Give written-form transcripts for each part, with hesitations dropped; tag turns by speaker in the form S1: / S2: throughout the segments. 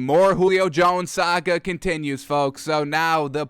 S1: more Julio Jones saga continues, folks. So now the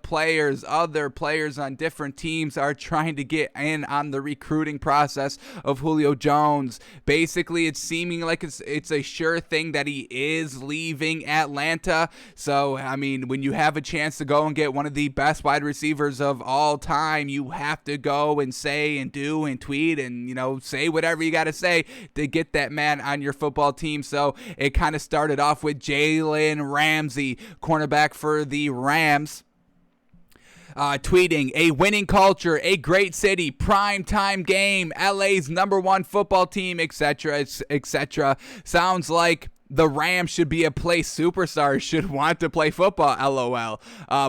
S1: other players on different teams are trying to get in on the recruiting process of Julio Jones. Basically, it's seeming like it's a sure thing that he is leaving Atlanta. So, I mean, when you have a chance to go and get one of the best wide receivers of all time, you have to go and say and do and tweet and, say whatever you got to say to get that man on your football team. So it kind of started off with Jalen Ramsey, cornerback for the Rams, tweeting, "A winning culture, a great city, prime time game, LA's #1 football team, etc., etc." Sounds like the Rams should be a place superstars should want to play football, LOL.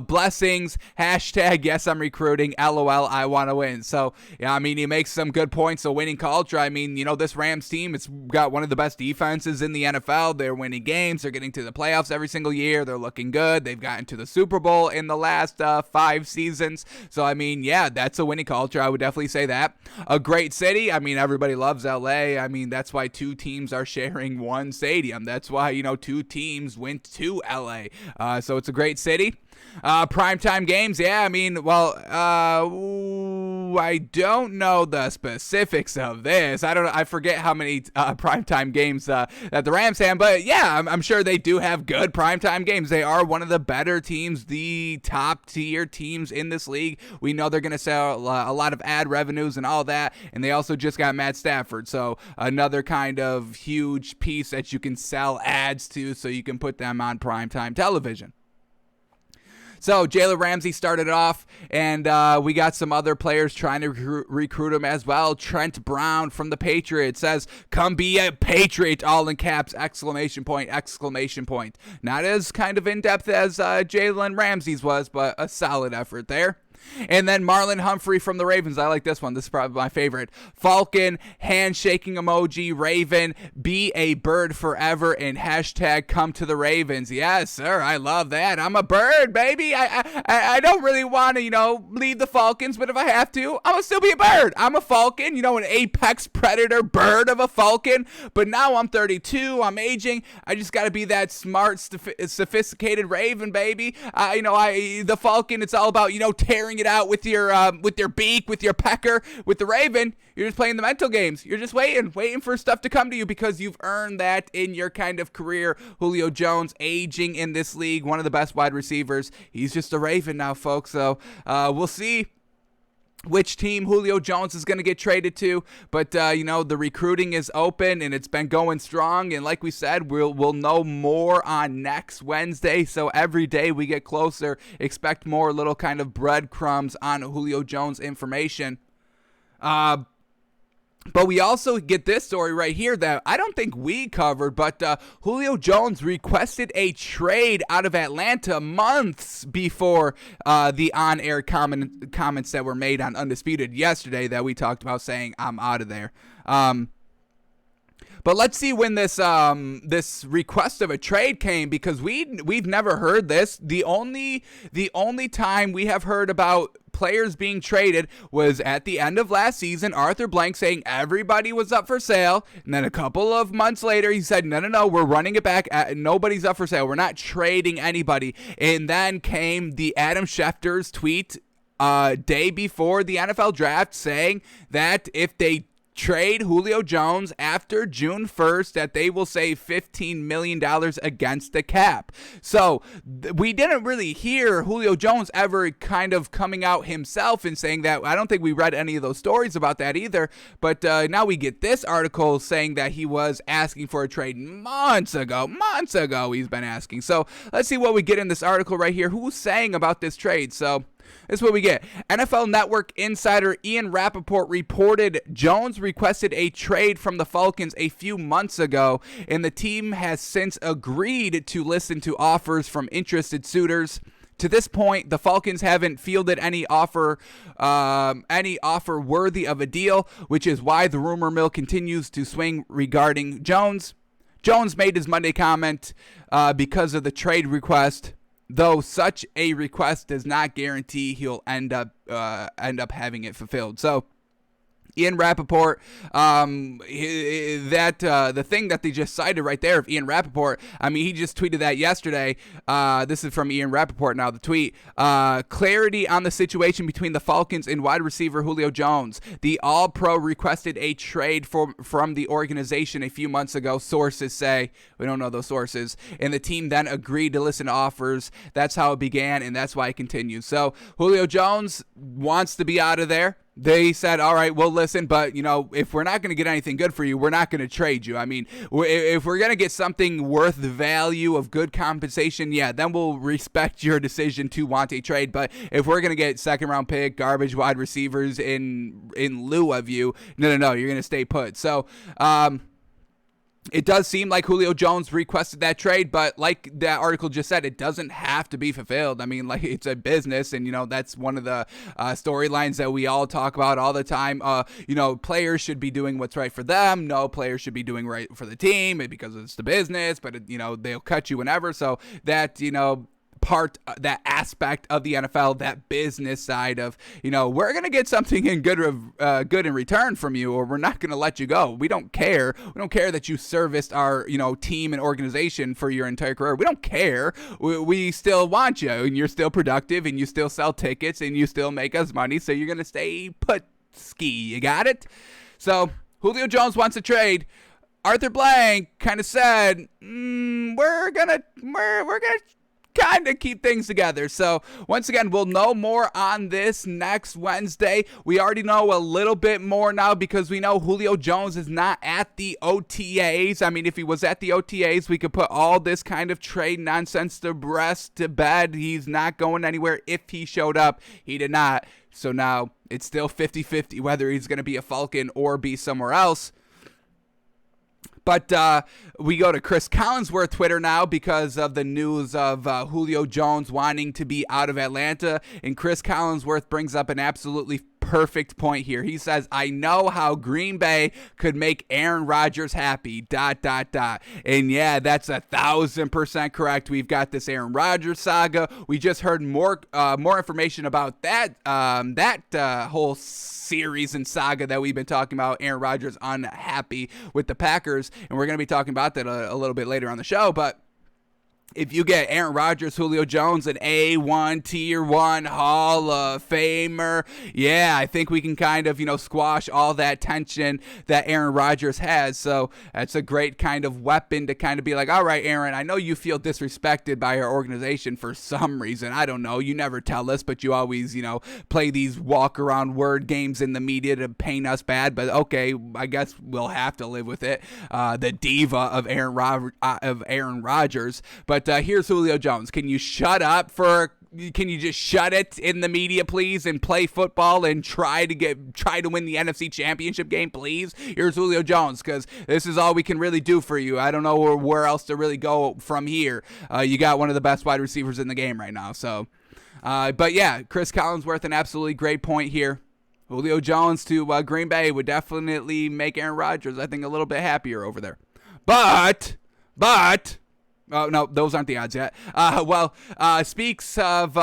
S1: Blessings, hashtag, yes, I'm recruiting, LOL, I want to win. So, yeah, I mean, he makes some good points. So, winning culture, I mean, this Rams team, it's got one of the best defenses in the NFL. They're winning games. They're getting to the playoffs every single year. They're looking good. They've gotten to the Super Bowl in the last 5 seasons. So, I mean, yeah, that's a winning culture. I would definitely say that. A great city. I mean, everybody loves LA. I mean, that's why 2 teams are sharing one stadium. That's why, 2 teams went to LA. So it's a great city. Primetime games, yeah, I mean, well, I don't know the specifics of this. I forget how many primetime games that the Rams have, but yeah, I'm sure they do have good primetime games. They are one of the better teams, the top tier teams in this league. We know they're going to sell a lot of ad revenues and all that, and they also just got Matt Stafford, so another kind of huge piece that you can sell ads to so you can put them on primetime television. So Jalen Ramsey started off, and we got some other players trying to recruit him as well. Trent Brown from the Patriots says, "Come be a Patriot," all in caps, exclamation point, exclamation point. Not as kind of in-depth as Jalen Ramsey's was, but a solid effort there. And then Marlon Humphrey from the Ravens. I like this one. This is probably my favorite. Falcon, handshaking emoji, Raven, be a bird forever, and hashtag come to the Ravens. Yes, sir. I love that. I'm a bird, baby. I don't really want to, leave the Falcons, but if I have to, I'm going to still be a bird. I'm a Falcon, an apex predator bird of a Falcon. But now I'm 32. I'm aging. I just got to be that smart, sophisticated Raven, baby. The Falcon, it's all about, tearing it out with your beak, with your pecker. With the Raven, you're just playing the mental games. You're just waiting for stuff to come to you because you've earned that in your kind of career. Julio Jones, aging in this league, one of the best wide receivers. He's just a Raven now, folks. So we'll see which team Julio Jones is going to get traded to, but the recruiting is open and it's been going strong, and like we said, we'll know more on next Wednesday. So every day we get closer, expect more little kind of breadcrumbs on Julio Jones information. But we also get this story right here that I don't think we covered, but Julio Jones requested a trade out of Atlanta months before the on-air comments that were made on Undisputed yesterday that we talked about, saying, "I'm out of there." But let's see when this request of a trade came, because we've never heard this. The only time we have heard about players being traded was at the end of last season. Arthur Blank saying everybody was up for sale, and then a couple of months later he said, no, we're running it back. Nobody's up for sale. We're not trading anybody. And then came the Adam Schefter's tweet day before the NFL draft saying that if they trade Julio Jones after June 1st, that they will save $15 million against the cap. So we didn't really hear Julio Jones ever kind of coming out himself and saying that. I don't think we read any of those stories about that either. But now we get this article saying that he was asking for a trade months ago he's been asking. So let's see what we get in this article right here. Who's saying about this trade? So this is what we get. NFL Network insider Ian Rappaport reported Jones requested a trade from the Falcons a few months ago, and the team has since agreed to listen to offers from interested suitors. To this point, the Falcons haven't fielded any offer worthy of a deal, which is why the rumor mill continues to swing regarding Jones. Jones made his Monday comment because of the trade request, though such a request does not guarantee he'll end up having it fulfilled. So Ian Rappaport, the thing that they just cited right there of Ian Rappaport, I mean, he just tweeted that yesterday. This is from Ian Rappaport now, the tweet. Clarity on the situation between the Falcons and wide receiver Julio Jones. The All-Pro requested a trade from the organization a few months ago, sources say. We don't know those sources. And the team then agreed to listen to offers. That's how it began, and that's why it continues. So Julio Jones wants to be out of there. They said, all right, we'll listen, but, if we're not going to get anything good for you, we're not going to trade you. I mean, if we're going to get something worth the value of good compensation, yeah, then we'll respect your decision to want a trade. But if we're going to get second-round pick, garbage wide receivers in lieu of you, no, you're going to stay put. So, it does seem like Julio Jones requested that trade, but like that article just said, it doesn't have to be fulfilled. I mean, like, it's a business, and, that's one of the storylines that we all talk about all the time. Players should be doing what's right for them. No players should be doing right for the team because it's the business, but, they'll cut you whenever. So that, that aspect of the NFL, that business side of, we're going to get something in good in return from you, or we're not going to let you go. We don't care. We don't care that you serviced our, team and organization for your entire career. We don't care. We still want you, and you're still productive, and you still sell tickets, and you still make us money, so you're going to stay put ski. You got it? So Julio Jones wants a trade. Arthur Blank kind of said, we're gonna kind of keep things together. So once again, we'll know more on this next Wednesday. We already know a little bit more now because we know Julio Jones is not at the OTAs. I mean, if he was at the OTAs, we could put all this kind of trade nonsense to bed. He's not going anywhere. If he showed up, he did not. So now it's still 50-50 whether he's going to be a Falcon or be somewhere else. But we go to Chris Collinsworth Twitter now because of the news of Julio Jones wanting to be out of Atlanta. And Chris Collinsworth brings up an absolutely perfect point here. He says, I know how Green Bay could make Aaron Rodgers happy, ... And yeah, that's 1,000% correct. We've got this Aaron Rodgers saga. We just heard more information about that whole series and saga that we've been talking about. Aaron Rodgers unhappy with the Packers, and we're going to be talking about that a little bit later on the show. But if you get Aaron Rodgers, Julio Jones, an A1, Tier 1 Hall of Famer, yeah, I think we can kind of, squash all that tension that Aaron Rodgers has. So that's a great kind of weapon to kind of be like, all right, Aaron, I know you feel disrespected by our organization for some reason. I don't know. You never tell us, but you always, play these walk-around word games in the media to paint us bad. But okay, I guess we'll have to live with it. The diva of Aaron Rodgers. But here's Julio Jones. Can you shut up can you just shut it in the media, please, and play football and try to win the NFC Championship game, please? Here's Julio Jones, because this is all we can really do for you. I don't know where else to really go from here. You got one of the best wide receivers in the game right now. So, but yeah, Chris Collinsworth, an absolutely great point here. Julio Jones to Green Bay would definitely make Aaron Rodgers, I think, a little bit happier over there. But. Oh, no, those aren't the odds yet. Speaks of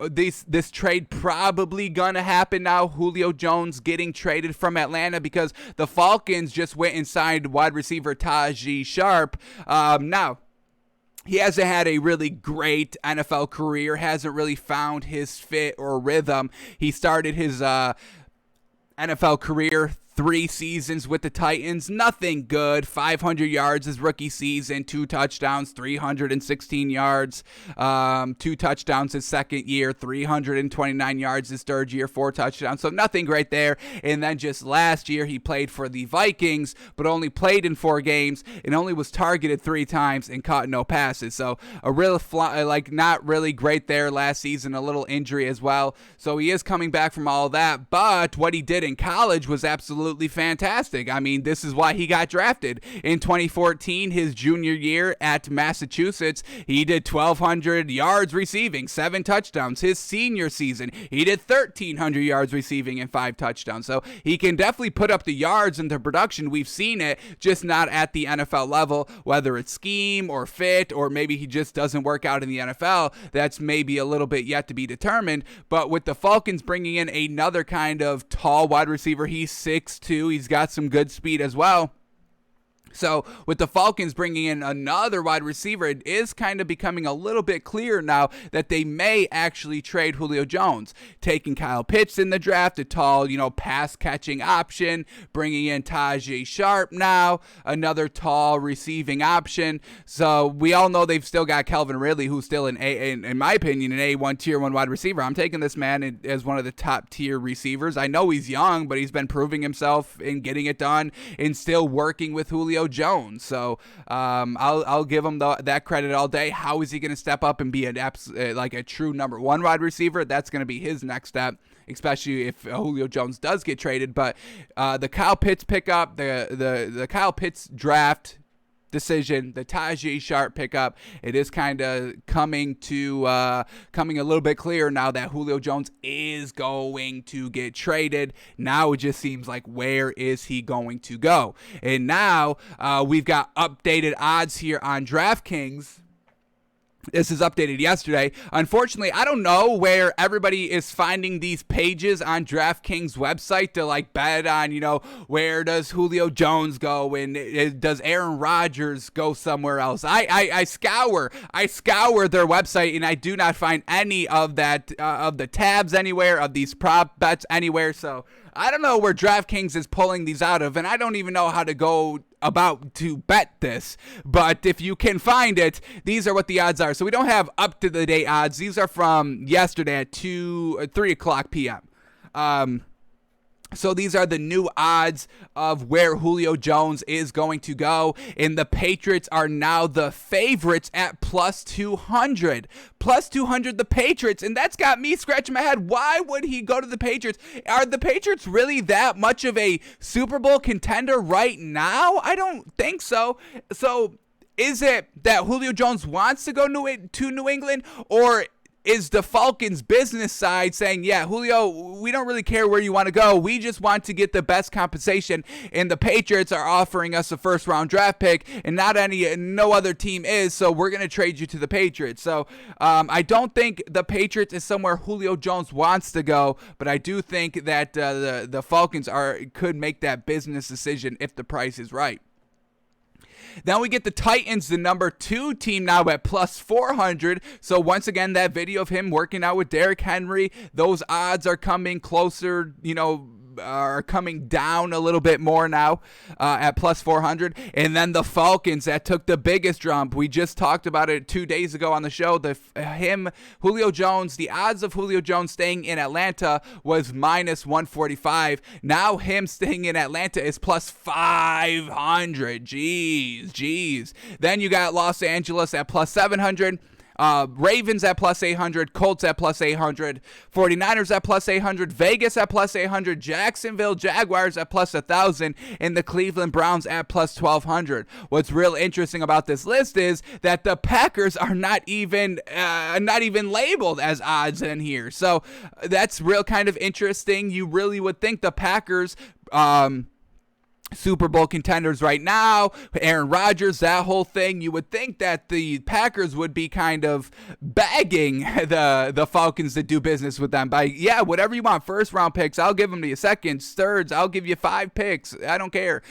S1: this trade probably going to happen now. Julio Jones getting traded from Atlanta because the Falcons just went and signed wide receiver Tajae Sharpe. Now, he hasn't had a really great NFL career, hasn't really found his fit or rhythm. He started his NFL career 3 seasons with the Titans, nothing good. 500 yards his rookie season, 2 touchdowns, 316 yards, 2 touchdowns his second year, 329 yards his third year, 4 touchdowns, so nothing great there. And then just last year he played for the Vikings, but only played in 4 games and only was targeted 3 times and caught no passes. So a real not really great there last season, a little injury as well. So he is coming back from all that, but what he did in college was absolutely fantastic. I mean, this is why he got drafted. In 2014, his junior year at Massachusetts, he did 1,200 yards receiving, 7 touchdowns. His senior season, he did 1,300 yards receiving and 5 touchdowns. So he can definitely put up the yards and the production. We've seen it, just not at the NFL level, whether it's scheme or fit, or maybe he just doesn't work out in the NFL. That's maybe a little bit yet to be determined. But with the Falcons bringing in another kind of tall wide receiver, he's 6'3", 6'2". He's got some good speed as well. So with the Falcons bringing in another wide receiver, it is kind of becoming a little bit clearer now that they may actually trade Julio Jones. Taking Kyle Pitts in the draft, a tall, pass-catching option. Bringing in Tajay Sharp now, another tall receiving option. So we all know they've still got Calvin Ridley, who's still in my opinion, an A1 tier 1 wide receiver. I'm taking this man as one of the top tier receivers. I know he's young, but he's been proving himself in getting it done and still working with Julio Jones. So I'll give him that credit all day. How is he going to step up and be a true number 1 wide receiver? That's going to be his next step, especially if Julio Jones does get traded. But the Kyle Pitts pickup, the Kyle Pitts draft decision, the Tajay Sharp pickup, it is kind of coming a little bit clearer now that Julio Jones is going to get traded. Now it just seems like, where is he going to go? And now we've got updated odds here on DraftKings. This is updated yesterday. Unfortunately, I don't know where everybody is finding these pages on DraftKings website to bet on, where does Julio Jones go and does Aaron Rodgers go somewhere else. I scour their website and I do not find any of that of the tabs anywhere, of these prop bets anywhere. So I don't know where DraftKings is pulling these out of, and I don't even know how to go about to bet this. But if you can find it, these are what the odds are. So we don't have up-to-the-date odds. These are from yesterday at 3 o'clock p.m. So these are the new odds of where Julio Jones is going to go. And the Patriots are now the favorites at plus 200. Plus 200, the Patriots. And that's got me scratching my head. Why would he go to the Patriots? Are the Patriots really that much of a Super Bowl contender right now? I don't think so. So is it that Julio Jones wants to go to New England, or is the Falcons business side saying, yeah, Julio, we don't really care where you want to go. We just want to get the best compensation, and the Patriots are offering us a first-round draft pick, and no other team is, so we're going to trade you to the Patriots. So I don't think the Patriots is somewhere Julio Jones wants to go, but I do think that the Falcons could make that business decision if the price is right. Then we get the Titans, the number 2 team now at plus 400. So once again, that video of him working out with Derrick Henry, those odds are coming closer, are coming down a little bit more now at plus 400. And then the Falcons that took the biggest jump. We just talked about it 2 days ago on the show. Julio Jones, the odds of Julio Jones staying in Atlanta was minus 145. Now him staying in Atlanta is plus 500. Jeez. Then you got Los Angeles at plus 700. Ravens at plus 800, Colts at plus 800, 49ers at plus 800, Vegas at plus 800, Jacksonville Jaguars at plus 1,000, and the Cleveland Browns at plus 1,200. What's real interesting about this list is that the Packers are not even labeled as odds in here. So that's real kind of interesting. You really would think the Packers, Super Bowl contenders right now, Aaron Rodgers, that whole thing, you would think that the Packers would be kind of begging the Falcons to do business with them by, yeah, whatever you want, first round picks, I'll give them to you, seconds, thirds, I'll give you 5 picks, I don't care.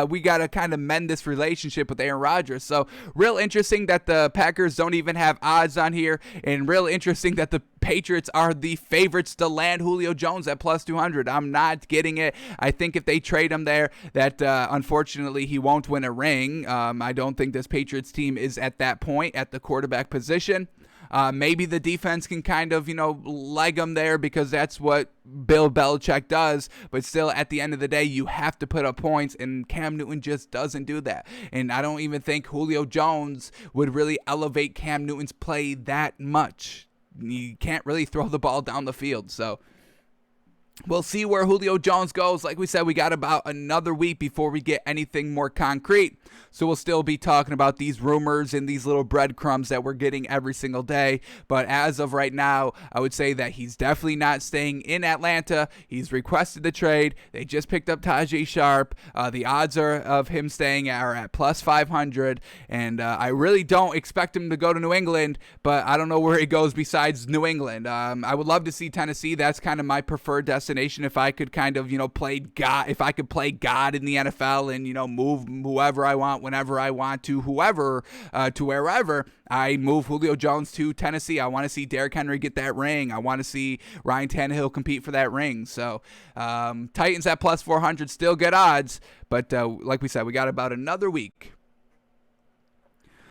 S1: We got to kind of mend this relationship with Aaron Rodgers. So real interesting that the Packers don't even have odds on here, and real interesting that the Patriots are the favorites to land Julio Jones at plus 200. I'm not getting it. I think if they trade him there, that unfortunately he won't win a ring. I don't think this Patriots team is at that point at the quarterback position. Maybe the defense can kind of, leg them there because that's what Bill Belichick does. But still, at the end of the day, you have to put up points, and Cam Newton just doesn't do that. And I don't even think Julio Jones would really elevate Cam Newton's play that much. You can't really throw the ball down the field. So we'll see where Julio Jones goes. Like we said, we got about another week before we get anything more concrete. So we'll still be talking about these rumors and these little breadcrumbs that we're getting every single day. But as of right now, I would say that he's definitely not staying in Atlanta. He's requested the trade. They just picked up Tajay Sharp. The odds of him staying are at plus 500. And I really don't expect him to go to New England, but I don't know where he goes besides New England. I would love to see Tennessee. That's kind of my preferred destination destination if I could kind of, play God, if I could play God in the NFL and, move whoever I want, whenever I want to, to wherever. I move Julio Jones to Tennessee. I want to see Derrick Henry get that ring. I want to see Ryan Tannehill compete for that ring. So Titans at plus 400, still good odds. But like we said, we got about another week